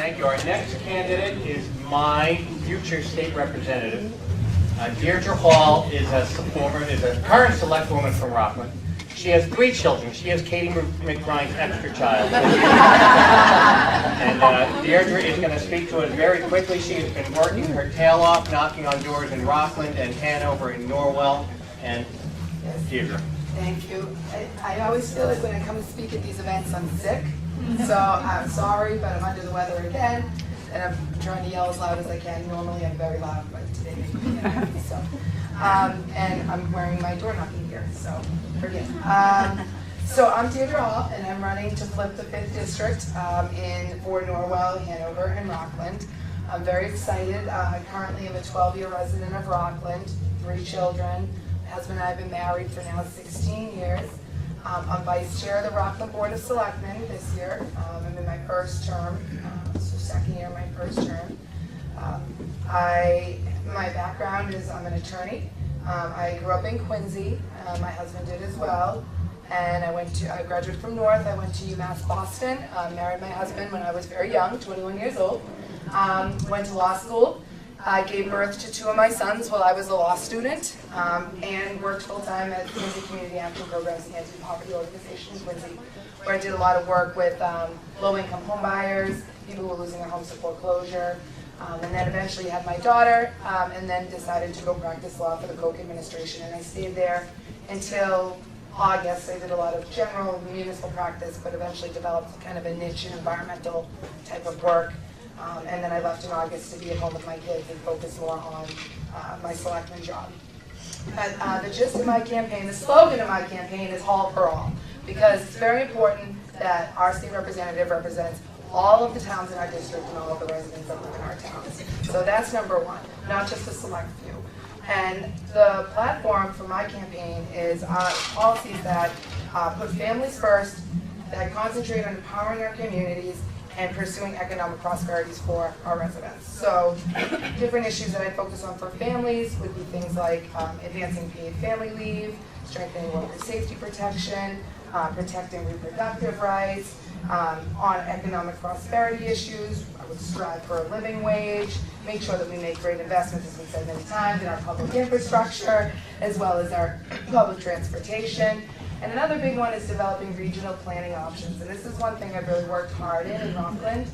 Thank you. Our next candidate is my future state representative. Deirdre Hall is a current select woman from Rockland. She has 3 children. She has Katie McBride's extra child. And Deirdre is going to speak to us very quickly. She has been working her tail off, knocking on doors in Rockland and Hanover and Norwell. And Deirdre. Thank you. I always feel like when I come to speak at these events, I'm sick. So I'm sorry, but I'm under the weather again. And I'm trying to yell as loud as I can. Normally I'm very loud, but today makes me happy. So, and I'm wearing my door knocking gear, so forget. So I'm Deirdre Hall, and I'm running to flip the 5th District for Norwell, Hanover, and Rockland. I'm very excited. I currently am a 12-year resident of Rockland, 3 children. My husband and I have been married for now 16 years. I'm vice chair of the Rockland Board of Selectmen this year. I'm in my first term, so second year of my first term. My background is I'm an attorney. I grew up in Quincy. My husband did as well. And I graduated from North. I went to UMass Boston. Married my husband when I was very young, 21 years old. Went to law school. I gave birth to 2 of my sons while I was a law student, and worked full-time at Quincy Community Action Program's anti-poverty organization in Quincy, where I did a lot of work with low-income home buyers, people who were losing their homes to foreclosure, and then eventually had my daughter, and then decided to go practice law for the Koch administration, and I stayed there until August. I did a lot of general municipal practice, but eventually developed kind of a niche in environmental type of work. And then I left in August to be at home with my kids and focus more on my selectman job. But the gist of my campaign, the slogan of my campaign is Hall for All, because it's very important that our state representative represents all of the towns in our district and all of the residents that live in our towns. So that's number 1, not just a select few. And the platform for my campaign is policies that put families first, that concentrate on empowering our communities, and pursuing economic prosperities for our residents. So different issues that I focus on for families would be things like advancing paid family leave, strengthening worker safety protection, protecting reproductive rights, on economic prosperity issues. I would strive for a living wage, make sure that we make great investments, as we've said many times, in our public infrastructure, as well as our public transportation. And another big one is developing regional planning options. And this is one thing I've really worked hard in Rockland.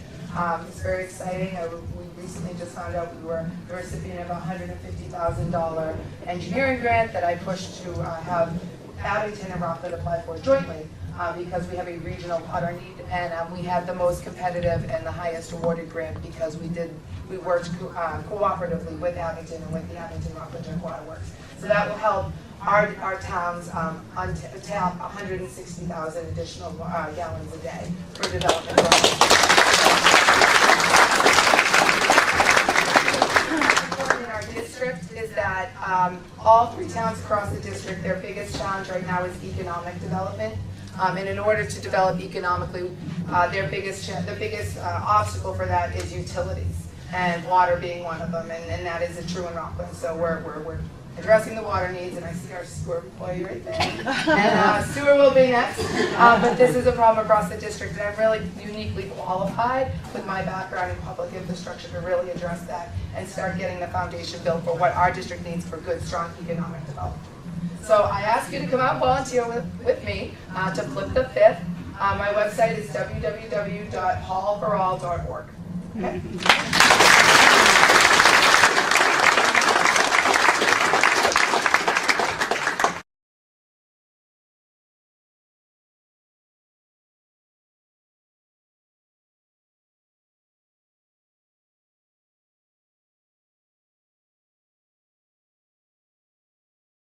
It's very exciting. We recently just found out we were the recipient of a $150,000 engineering grant that I pushed to have Abington and Rockland apply for jointly because we have a regional water need. And we had the most competitive and the highest awarded grant because we worked cooperatively with Abington and with the Abington-Rockland Joint Water Works. So that will help our towns tap 160,000 additional gallons a day for development projects. In our district is that all 3 towns across the district, their biggest challenge right now is economic development. And in order to develop economically, the biggest obstacle for that is utilities, and water being one of them, and that is true in Rockland. So we're addressing the water needs, and I see our sewer employee right there. And sewer will be next. But this is a problem across the district, and I'm really uniquely qualified with my background in public infrastructure to really address that and start getting the foundation built for what our district needs for good, strong economic development. So I ask you to come out and volunteer with me to flip the 5th. My website is www.hallforall.org. Okay?